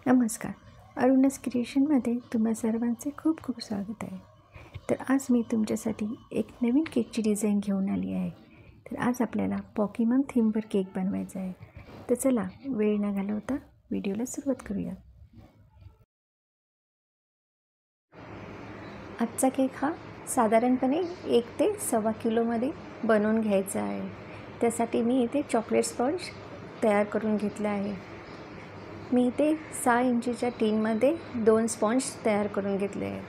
नमस्कार. अरुणास क्रिएशनमध्ये तुम्हा सर्वांचे खूप खूप स्वागत आहे. तर आज मी तुमच्यासाठी एक नवीन केकची डिझाईन घेऊन आली आहे. तर आज आपल्याला पॉकीमॉन थीमवर केक बनवायचा आहे. तर चला वेळ न घालवता व्हिडिओला सुरुवात करूया. आजचा केक हा साधारणपणे 1 ते 1.25 किलोमध्ये बनवून घ्यायचा आहे. त्यासाठी मी इथे चॉकलेट स्पॉन्ज तयार करून घेतला आहे. मी इथे 6 इंचीच्या टीनमध्ये 2 स्पॉन्ज तयार करून घेतले आहेत.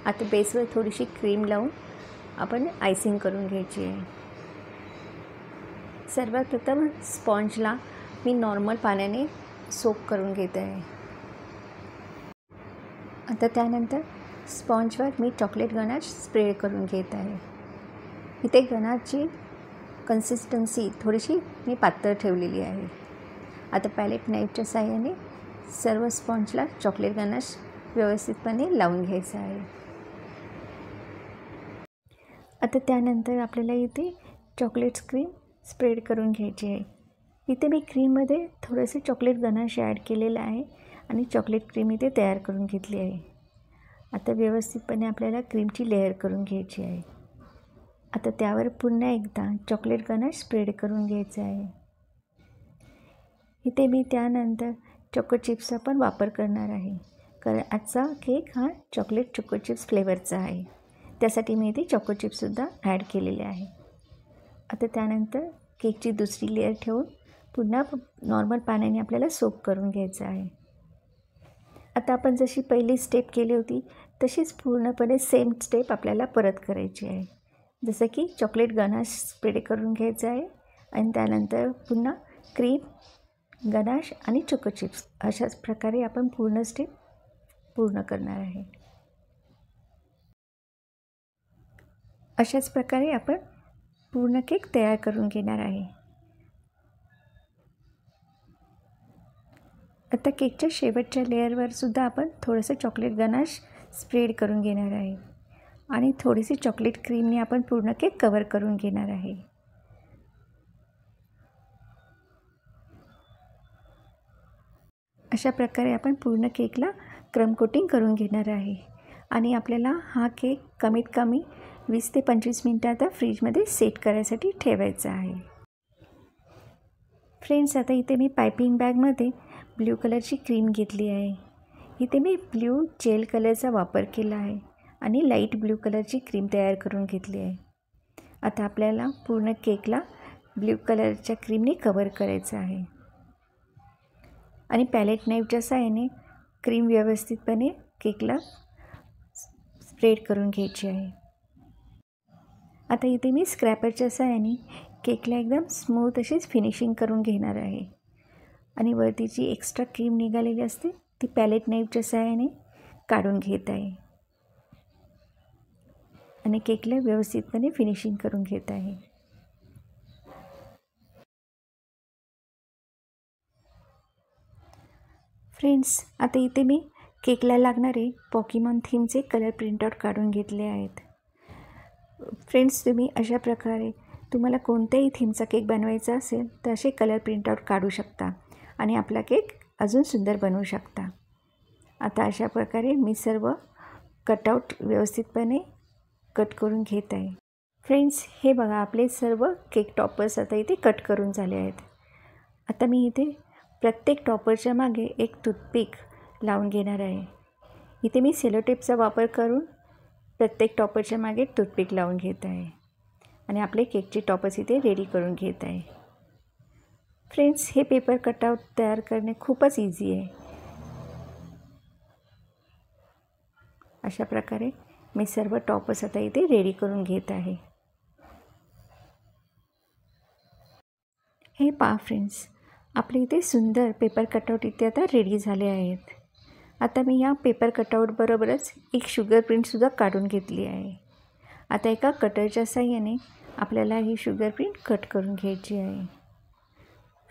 आता बेसवर थोडीशी क्रीम लावून आपण आयसिंग करून घ्यायची आहे. सर्वात प्रथम स्पॉन्जला मी नॉर्मल पाण्याने सोक करून घेत आहे. आता त्यानंतर स्पॉन्जवर मी चॉकलेट गनाश स्प्रेड करून घेत आहे. इथे गनाशची कन्सिस्टन्सी थोडीशी मी पातळ ठेवलेली आहे. आता पॅलेट नाईफच्या साहाय्याने सर्व स्पॉन्जला चॉकलेट गनाश व्यवस्थितपणे लावून घ्यायचा आहे. आता त्यानंतर आपल्याला इथे चॉकलेट क्रीम स्प्रेड करून घ्यायची आहे. इथे मी क्रीममध्ये थोडेसे चॉकलेट गनाश ॲड केलेलं आहे आणि चॉकलेट क्रीम इथे तयार करून घेतली आहे. आता व्यवस्थितपणे आपल्याला क्रीमची लेअर करून घ्यायची आहे. आता त्यावर पुन्हा एकदा चॉकलेट गनाश स्प्रेड करून घ्यायचं आहे. इथे मी त्यानंतर चोको चिप्सचा पण वापर करणार आहे, कारण आजचा केक हा चॉकलेट चोको चिप्स फ्लेवरचा आहे. त्यासाठी मी इथे चोको चिप्ससुद्धा ॲड केलेले आहे. आता त्यानंतर केकची दुसरी लेअर ठेवून पुन्हा नॉर्मल पाण्याने आपल्याला सोक करून घ्यायचं आहे. आता आपण जशी पहिली स्टेप केली होती तशीच पूर्णपणे सेम स्टेप आपल्याला परत करायची आहे. जसं की चॉकलेट गनाश स्प्रेड करून घ्यायचं आहे आणि त्यानंतर पुन्हा क्रीम, गनाश आणि चोको चिप्स अशाच प्रकारे आपण पूर्ण स्टेप पूर्ण करणार आहे. अशाच प्रकारे आपण पूर्ण केक तयार करून घेणार आहे. आता केकच्या शेवटच्या लेअरवर सुद्धा आपण थोडंसं चॉकलेट गनाश स्प्रेड करून घेणार आहे आणि थोडीशी चॉकलेट क्रीमने आपण पूर्ण केक कवर करून घेणार आहे. अशा प्रकारे आपण पूर्ण केकला क्रम कोटिंग करून घेणार आहे आणि आपल्याला हा केक कमीत कमी 20 ते 25 मिनटं आता फ्रीजमध्ये सेट करायसाठी ठेवायचा आहे. फ्रेंड्स, आता इथे मी पायपिंग बॅगमध्ये ब्ल्यू कलरची क्रीम घेतली आहे. इथे मी ब्ल्यू जेल कलरचा वापर केला आहे आणि लाईट ब्ल्यू कलरची क्रीम तयार करून घेतली आहे. आता आपल्याला पूर्ण केकला ब्ल्यू कलरच्या क्रीमने कवर करायचं आहे आणि पॅलेट नाईफच्या साहाय्याने क्रीम व्यवस्थितपणे केकला स्प्रेड करून घ्यायची आहे. आता इथे मी स्क्रॅपरच्या साहाय्याने केकला एकदम स्मूथ अशी फिनिशिंग करून घेणार आहे आणि वरती जी एक्स्ट्रा क्रीम निघालेली असते ती पॅलेट नाईफच्या साहाय्याने काढून घेत आहे आणि केकला व्यवस्थितपणे फिनिशिंग करून घेत आहे. फ्रेंड्स, आता इथे मी केकला लागणारे पॉकीमॉन थीमचे कलर प्रिंटआउट काढून घेतले आहेत. फ्रेंड्स, तुम्ही अशा प्रकारे तुम्हाला कोणत्याही थीमचा केक बनवायचा असेल तर असे कलर प्रिंटआउट काढू शकता आणि आपला केक अजून सुंदर बनवू शकता. आता अशा प्रकारे मी सर्व कटआउट व्यवस्थितपणे कट करून घेत आहे. फ्रेंड्स, हे बघा, आपले सर्व केक टॉपर्स आता इथे कट करून झाले आहेत. आता मी इथे प्रत्येक टॉपरच्या मागे एक टूथपिक लावून घेणार आहे. इथे मी सेलोटेपचा वापर करून प्रत्येक टॉपरच्या मागे टूथपिक लावून घेत आहे आणि आपले केकचे टॉपर्स इथे रेडी करून घेत आहे. फ्रेंड्स, हे पेपर कटआउट तयार करणे खूपच इझी आहे. अशा प्रकारे मी सर्व टॉपर्स आता इथे रेडी करून घेत आहे. हे पहा फ्रेंड्स, आपले इथे सुंदर पेपर कटआउट इथे आता रेडी झाले आहेत. आता मी या पेपर कटआउटबरोबरच एक शुगर प्रिंटसुद्धा काढून घेतली आहे. आता एका कटरच्या साहाय्याने आपल्याला ही शुगर प्रिंट कट करून घ्यायची आहे.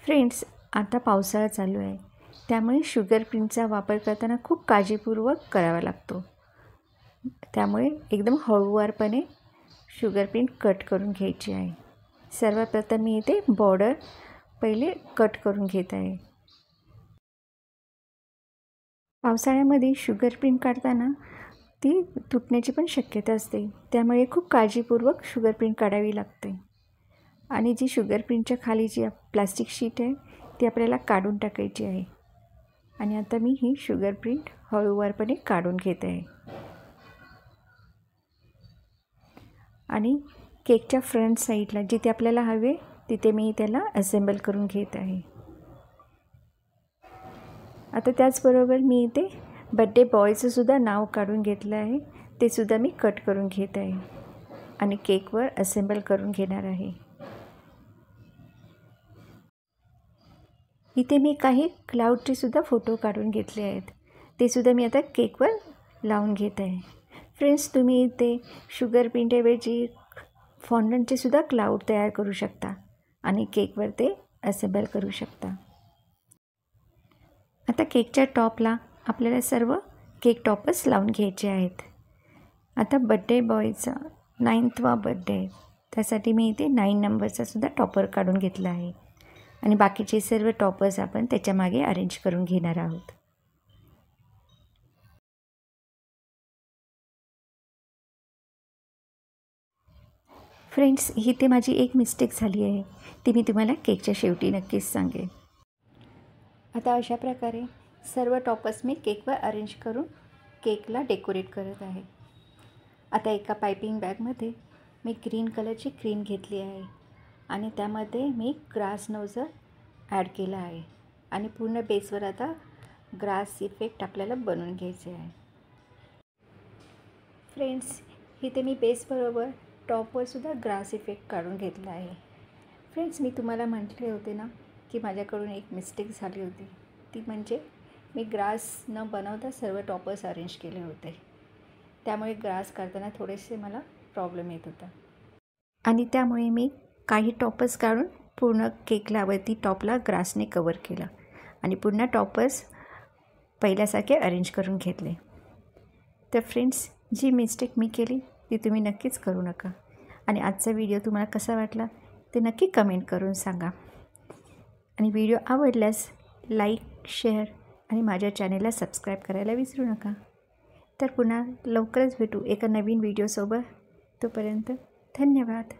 फ्रेंड्स, आता पावसाळा चालू आहे, त्यामुळे शुगर प्रिंटचा वापर करताना खूप काळजीपूर्वक करावा लागतो. त्यामुळे एकदम हळूवारपणे शुगर प्रिंट कट करून घ्यायची आहे. सर्वप्रथम मी इथे बॉर्डर पहिले कट करून घेत आहे. पावसाळ्यामध्ये शुगर प्रिंट काढताना ती तुटण्याची पण शक्यता असते, त्यामुळे खूप काळजीपूर्वक शुगर प्रिंट काढावी लागते. आणि जी शुगर प्रिंटच्या खाली जी प्लास्टिक शीट आहे ती आपल्याला काढून टाकायची आहे. आणि आता मी ही शुगर प्रिंट हळूवारपणे काढून घेत आहे. आणि केकच्या फ्रंट साईडला जिथे आपल्याला हवे तिथे मी त्याला असेंबल करून घेत आहे. आता त्याचबरोबर मी इथे बड्डे बॉयचं सुद्धा नाव काढून घेतलं आहे, ते सुद्धा मी कट करून घेत आहे आणि केकवर असेंबल करून घेणार आहे. इथे मी काही क्लाउडचे सुद्धा फोटो काढून घेतले आहेत, ते सुद्धा मी आता केकवर लावून घेत आहे. फ्रेंड्स, तुम्ही इथे शुगर प्रिंटऐवजी फॉन्डंटचे सुद्धा क्लाउड तयार करू शकता आणि केकवर ते असेंबल करू शकता. आता केकच्या टॉपला आपल्याला सर्व केक टॉपर्स लावून घ्यायचे आहेत. आता बड्डे बॉयचा 9वा बड्डे आहे, त्यासाठी मी इथे 9 नंबरचा सुद्धा टॉपर काढून घेतला आहे आणि बाकीचे सर्व टॉपर्स आपण त्याच्यामागे अरेंज करून घेणार आहोत. फ्रेंड्स, इथे माझी एक मिस्टेक झाली आहे, ती मी तुम्हाला केकच्या शेवटी नक्कीच सांगेन. आता अशा प्रकारे सर्व टॉपर्स मी केकवर अरेंज करून केकला डेकोरेट करत आहे. आता एका पायपिंग बॅगमध्ये मी ग्रीन कलरची क्रीम घेतली आहे आणि त्यामध्ये मी ग्रास नोझल ॲड केला आहे आणि पूर्ण बेसवर आता ग्रास इफेक्ट आपल्याला बनवून घ्यायचे आहे. फ्रेंड्स, इथे मी बेसबरोबर टॉपवर सुद्धा ग्रास इफेक्ट काढून घेतला आहे. फ्रेंड्स, मी तुम्हाला म्हटले होते ना की माझ्याकडून एक मिस्टेक झाली होती, ती म्हणजे मी ग्रास न बनवता सर्व टॉपर्स अरेंज केले होते, त्यामुळे ग्रास काढताना थोडेसे मला प्रॉब्लेम येत होता आणि त्यामुळे मी काही टॉपर्स काढून पूर्ण केकलावरती टॉपला ग्रासने कवर केलं आणि पुन्हा टॉपर्स पहिल्यासारखे अरेंज करून घेतले. तर फ्रेंड्स, जी मिस्टेक मी केली ती तुम्ही नक्कीच करू नका आणि आजचा व्हिडिओ तुम्हाला कसा वाटला ते नक्की कमेंट करून सांगा. आणि व्हिडिओ आवडल्यास लाईक, शेअर आणि माझ्या चॅनेलला सबस्क्राईब करायला विसरू नका. तर पुन्हा लवकरच भेटू एका नवीन व्हिडिओसोबत. तोपर्यंत धन्यवाद.